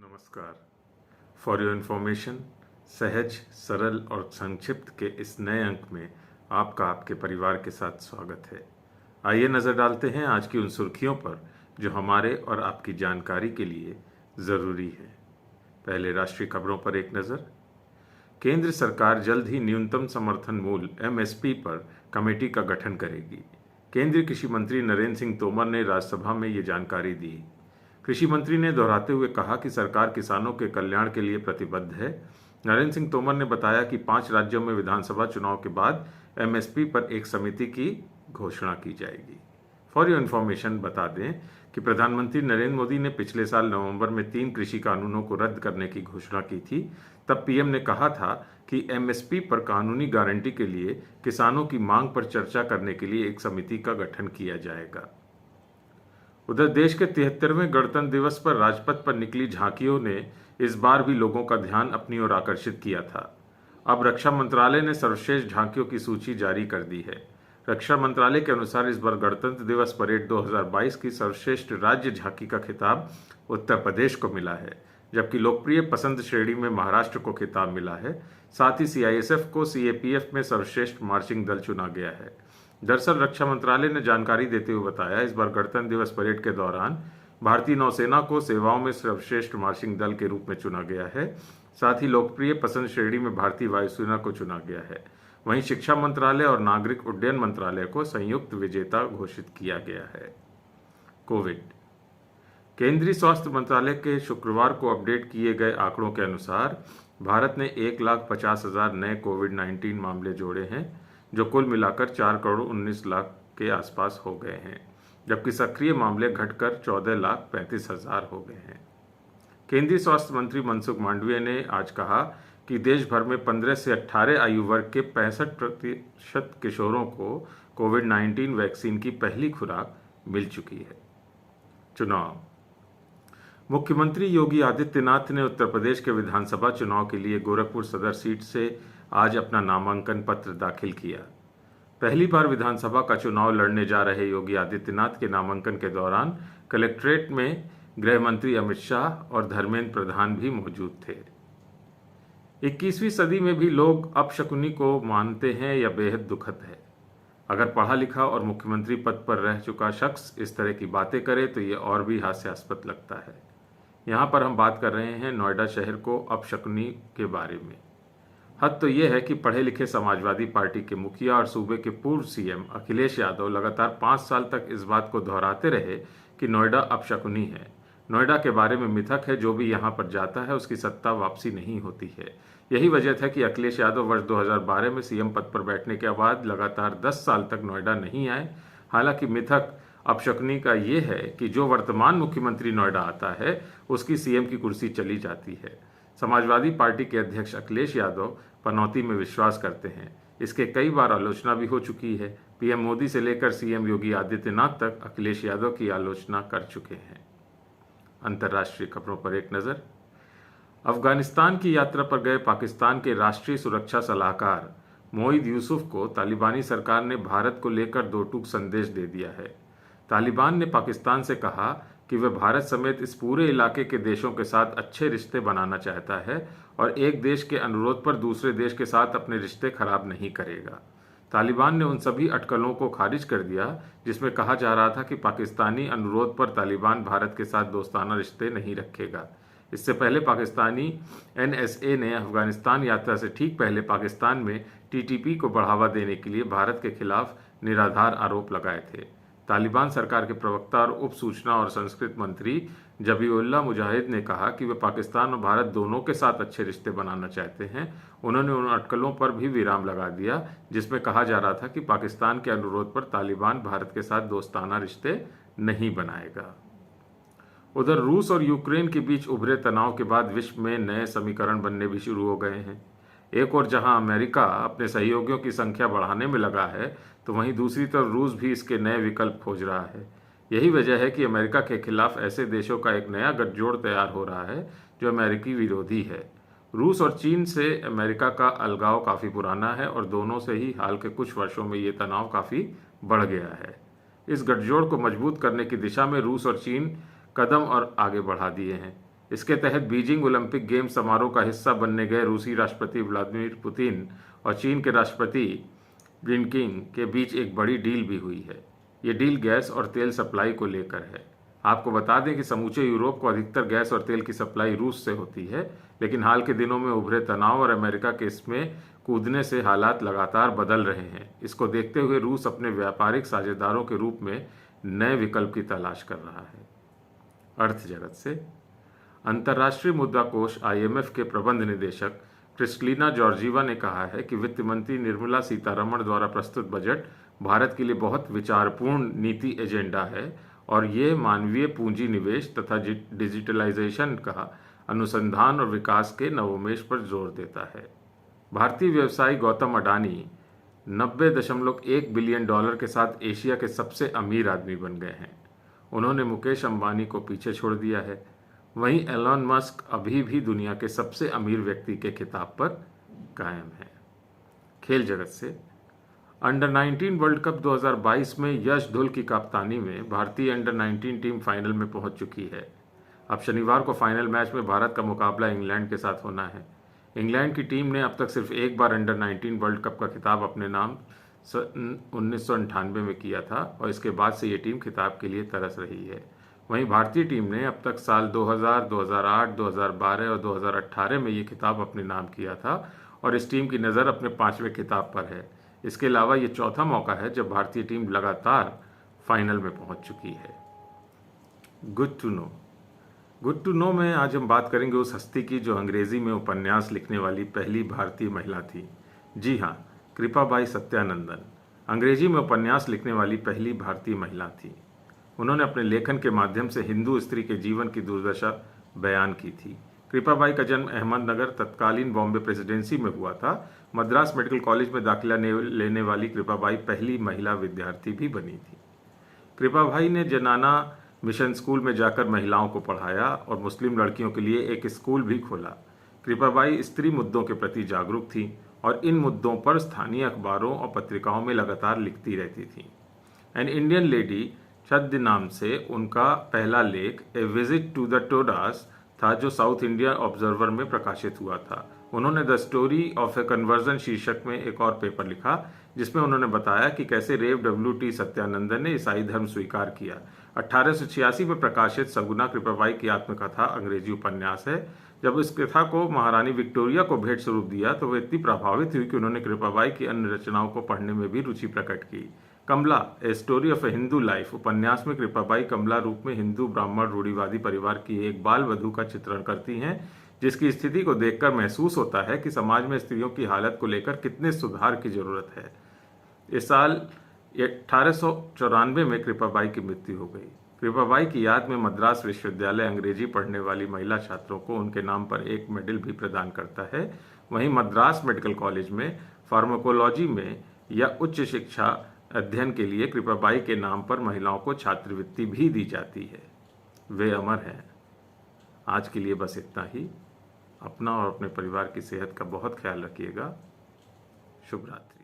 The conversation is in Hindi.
नमस्कार। फॉर योर इन्फॉर्मेशन, सहज, सरल और संक्षिप्त के इस नए अंक में आपका आपके परिवार के साथ स्वागत है। आइए नज़र डालते हैं आज की उन सुर्खियों पर जो हमारे और आपकी जानकारी के लिए ज़रूरी है। पहले राष्ट्रीय खबरों पर एक नज़र। केंद्र सरकार जल्द ही न्यूनतम समर्थन मूल्य MSP पर कमेटी का गठन करेगी। केंद्रीय कृषि मंत्री नरेंद्र सिंह तोमर ने राज्यसभा में ये जानकारी दी। कृषि मंत्री ने दोहराते हुए कहा कि सरकार किसानों के कल्याण के लिए प्रतिबद्ध है। नरेंद्र सिंह तोमर ने बताया कि 5 राज्यों में विधानसभा चुनाव के बाद MSP पर एक समिति की घोषणा की जाएगी। फॉर योर इन्फॉर्मेशन बता दें कि प्रधानमंत्री नरेंद्र मोदी ने पिछले साल नवंबर में 3 कृषि कानूनों को रद्द करने की घोषणा की थी। तब पीएम ने कहा था कि MSP पर कानूनी गारंटी के लिए किसानों की मांग पर चर्चा करने के लिए एक समिति का गठन किया जाएगा। उधर देश के 73वें गणतंत्र दिवस पर राजपथ पर निकली झांकियों ने इस बार भी लोगों का ध्यान अपनी ओर आकर्षित किया था। अब रक्षा मंत्रालय ने सर्वश्रेष्ठ झांकियों की सूची जारी कर दी है। रक्षा मंत्रालय के अनुसार इस बार गणतंत्र दिवस परेड 2022 की सर्वश्रेष्ठ राज्य झांकी का खिताब उत्तर प्रदेश को मिला है, जबकि लोकप्रिय पसंद श्रेणी में महाराष्ट्र को खिताब मिला है। साथ ही CISF को CAPF में सर्वश्रेष्ठ मार्चिंग दल चुना गया है। दरअसल रक्षा मंत्रालय ने जानकारी देते हुए बताया, इस बार गणतंत्र दिवस परेड के दौरान भारतीय नौसेना को सेवाओं में सर्वश्रेष्ठ मार्चिंग दल के रूप में चुना गया है। साथ ही लोकप्रिय पसंद श्रेणी में भारतीय वायुसेना को चुना गया है। वहीं शिक्षा मंत्रालय और नागरिक उड्डयन मंत्रालय को संयुक्त विजेता घोषित किया गया है। कोविड। केंद्रीय स्वास्थ्य मंत्रालय के शुक्रवार को अपडेट किए गए आंकड़ों के अनुसार भारत ने 1,50,000 नए कोविड-19 मामले जोड़े हैं, जो कुल मिलाकर 4,19,00,000 के आसपास हो गए हैं, जबकि सक्रिय मामले घटकर 14,35,000 हो गए हैं। केंद्रीय स्वास्थ्य मंत्री मनसुख मांडविया ने आज कहा कि देश भर में 15 से 18 आयु वर्ग के 65% किशोरों को कोविड-19 वैक्सीन की पहली खुराक मिल चुकी है। चुनाव। मुख्यमंत्री योगी आदित्यनाथ ने उत्तर प्रदेश के विधानसभा चुनाव के लिए गोरखपुर सदर सीट से आज अपना नामांकन पत्र दाखिल किया। पहली बार विधानसभा का चुनाव लड़ने जा रहे योगी आदित्यनाथ के नामांकन के दौरान कलेक्ट्रेट में गृह मंत्री अमित शाह और धर्मेंद्र प्रधान भी मौजूद थे। 21वीं सदी में भी लोग अपशकुनी को मानते हैं, यह बेहद दुखद है। अगर पढ़ा लिखा और मुख्यमंत्री पद पर रह चुका शख्स इस तरह की बातें करे तो ये और भी हास्यास्पद लगता है। यहाँ पर हम बात कर रहे हैं नोएडा शहर को अपशकुनी के बारे में। हद तो यह है कि पढ़े लिखे समाजवादी पार्टी के मुखिया और सूबे के पूर्व CM अखिलेश यादव लगातार 5 साल तक इस बात को दोहराते रहे कि नोएडा अपशकुनी है। नोएडा के बारे में मिथक है, जो भी यहाँ पर जाता है उसकी सत्ता वापसी नहीं होती है। यही वजह था कि अखिलेश यादव वर्ष 2012 में CM पद पर बैठने के बाद लगातार 10 साल तक नोएडा नहीं आए। हालांकि मिथक अपशकुनी का ये है कि जो वर्तमान मुख्यमंत्री नोएडा आता है उसकी CM की कुर्सी चली जाती है। समाजवादी पार्टी के अध्यक्ष अखिलेश यादव पनौती में विश्वास करते हैं। इसके कई बार आलोचना भी हो चुकी है। PM मोदी से लेकर CM योगी आदित्यनाथ तक अखिलेश यादव की आलोचना कर चुके हैं। अंतर्राष्ट्रीय खबरों पर एक नज़र। अफगानिस्तान की यात्रा पर गए पाकिस्तान के राष्ट्रीय सुरक्षा सलाहकार मोईद यूसुफ को तालिबानी सरकार ने भारत को लेकर दो टूक संदेश दे दिया है। तालिबान ने पाकिस्तान से कहा कि वह भारत समेत इस पूरे इलाके के देशों के साथ अच्छे रिश्ते बनाना चाहता है और एक देश के अनुरोध पर दूसरे देश के साथ अपने रिश्ते खराब नहीं करेगा। तालिबान ने उन सभी अटकलों को खारिज कर दिया जिसमें कहा जा रहा था कि पाकिस्तानी अनुरोध पर तालिबान भारत के साथ दोस्ताना रिश्ते नहीं रखेगा। इससे पहले पाकिस्तानी NSA ने अफगानिस्तान यात्रा से ठीक पहले पाकिस्तान में TTP को बढ़ावा देने के लिए भारत के खिलाफ निराधार आरोप लगाए थे। तालिबान सरकार के प्रवक्ता और उप सूचना और संस्कृति मंत्री जबीउल्लाह मुजाहिद ने कहा कि वे पाकिस्तान और भारत दोनों के साथ अच्छे रिश्ते बनाना चाहते हैं। उन्होंने उन अटकलों पर भी विराम लगा दिया जिसमें कहा जा रहा था कि पाकिस्तान के अनुरोध पर तालिबान भारत के साथ दोस्ताना रिश्ते नहीं बनाएगा। उधर रूस और यूक्रेन के बीच उभरे तनाव के बाद विश्व में नए समीकरण बनने भी शुरू हो गए हैं। एक और जहां अमेरिका अपने सहयोगियों की संख्या बढ़ाने में लगा है, तो वहीं दूसरी तरफ रूस भी इसके नए विकल्प खोज रहा है। यही वजह है कि अमेरिका के खिलाफ ऐसे देशों का एक नया गठजोड़ तैयार हो रहा है जो अमेरिकी विरोधी है। रूस और चीन से अमेरिका का अलगाव काफ़ी पुराना है और दोनों से ही हाल के कुछ वर्षों में ये तनाव काफ़ी बढ़ गया है। इस गठजोड़ को मजबूत करने की दिशा में रूस और चीन कदम और आगे बढ़ा दिए हैं। इसके तहत बीजिंग ओलंपिक गेम्स समारोह का हिस्सा बनने गए रूसी राष्ट्रपति व्लादिमीर पुतिन और चीन के राष्ट्रपति जिनपिंग के बीच एक बड़ी डील भी हुई है। ये डील गैस और तेल सप्लाई को लेकर है। आपको बता दें कि समूचे यूरोप को अधिकतर गैस और तेल की सप्लाई रूस से होती है, लेकिन हाल के दिनों में उभरे तनाव और अमेरिका के इसमें कूदने से हालात लगातार बदल रहे हैं। इसको देखते हुए रूस अपने व्यापारिक साझेदारों के रूप में नए विकल्प की तलाश कर रहा है। अर्थ जगत से अंतर्राष्ट्रीय मुद्रा कोष IMF के प्रबंध निदेशक क्रिस्टलिना जॉर्जीवा ने कहा है कि वित्त मंत्री निर्मला सीतारमण द्वारा प्रस्तुत बजट भारत के लिए बहुत विचारपूर्ण नीति एजेंडा है और ये मानवीय पूंजी निवेश तथा डिजिटलाइजेशन का अनुसंधान और विकास के नवोन्मेष पर जोर देता है। भारतीय व्यवसायी गौतम अडानी 90.1 बिलियन डॉलर के साथ एशिया के सबसे अमीर आदमी बन गए हैं। उन्होंने मुकेश अंबानी को पीछे छोड़ दिया है। वहीं एलन मस्क अभी भी दुनिया के सबसे अमीर व्यक्ति के खिताब पर कायम है। खेल जगत से अंडर 19 वर्ल्ड कप 2022 में यश धुल की कप्तानी में भारतीय अंडर 19 टीम फाइनल में पहुंच चुकी है। अब शनिवार को फाइनल मैच में भारत का मुकाबला इंग्लैंड के साथ होना है। इंग्लैंड की टीम ने अब तक सिर्फ एक बार अंडर 19 वर्ल्ड कप का खिताब अपने नाम 1998 में किया था और इसके बाद से ये टीम खिताब के लिए तरस रही है। वहीं भारतीय टीम ने अब तक साल 2000, 2008, 2012 और 2018 में ये खिताब अपने नाम किया था और इस टीम की नज़र अपने 5वें खिताब पर है। इसके अलावा ये चौथा मौका है जब भारतीय टीम लगातार फाइनल में पहुंच चुकी है। गुड टू नो में आज हम बात करेंगे उस हस्ती की जो अंग्रेजी में उपन्यास लिखने वाली पहली भारतीय महिला थी। जी हाँ, कृपाबाई सत्यानंदन अंग्रेजी में उपन्यास लिखने वाली पहली भारतीय महिला थी। उन्होंने अपने लेखन के माध्यम से हिंदू स्त्री के जीवन की दुर्दशा बयान की थी। कृपाबाई का जन्म अहमदनगर तत्कालीन बॉम्बे प्रेसिडेंसी में हुआ था। मद्रास मेडिकल कॉलेज में दाखिला लेने वाली कृपाबाई पहली महिला विद्यार्थी भी बनी थी। कृपाबाई ने जनाना मिशन स्कूल में जाकर महिलाओं को पढ़ाया और मुस्लिम लड़कियों के लिए एक स्कूल भी खोला। कृपाबाई स्त्री मुद्दों के प्रति जागरूक थी और इन मुद्दों पर स्थानीय अखबारों और पत्रिकाओं में लगातार लिखती रहती थी। एन इंडियन लेडी छद्म नाम से उनका पहला लेख ए विजिट टू द टोडास था जो साउथ इंडिया ऑब्जर्वर में प्रकाशित हुआ था। उन्होंने the story of A conversion शीर्षक में एक और पेपर लिखा जिसमें उन्होंने बताया कि कैसे रेव WT सत्यानंदन ने ईसाई धर्म स्वीकार किया। 1886 में प्रकाशित सगुना कृपाबाई की आत्मकथा अंग्रेजी उपन्यास है। जब इस कथा को महारानी विक्टोरिया को भेंट स्वरूप दिया तो वे इतनी प्रभावित हुई कि उन्होंने कृपाबाई की अन्य रचनाओं को पढ़ने में भी रुचि प्रकट की। Kamala a story of a Hindu life उपन्यास में कृपाबाई कमला रूप में हिंदू ब्राह्मण रूढ़िवादी परिवार की एक बाल वधू का चित्रण करती हैं, जिसकी स्थिति को देखकर महसूस होता है कि समाज में स्त्रियों की हालत को लेकर कितने सुधार की जरूरत है। इस साल 1894 में कृपाबाई की मृत्यु हो गई। कृपाबाई की याद में मद्रास विश्वविद्यालय अंग्रेजी पढ़ने वाली महिला छात्रों को उनके नाम पर एक मेडल भी प्रदान करता है। वहीं मद्रास मेडिकल कॉलेज में फार्माकोलॉजी में या उच्च शिक्षा अध्ययन के लिए कृपाबाई के नाम पर महिलाओं को छात्रवृत्ति भी दी जाती है। वे अमर हैं। आज के लिए बस इतना ही। अपना और अपने परिवार की सेहत का बहुत ख्याल रखिएगा। शुभ रात्रि।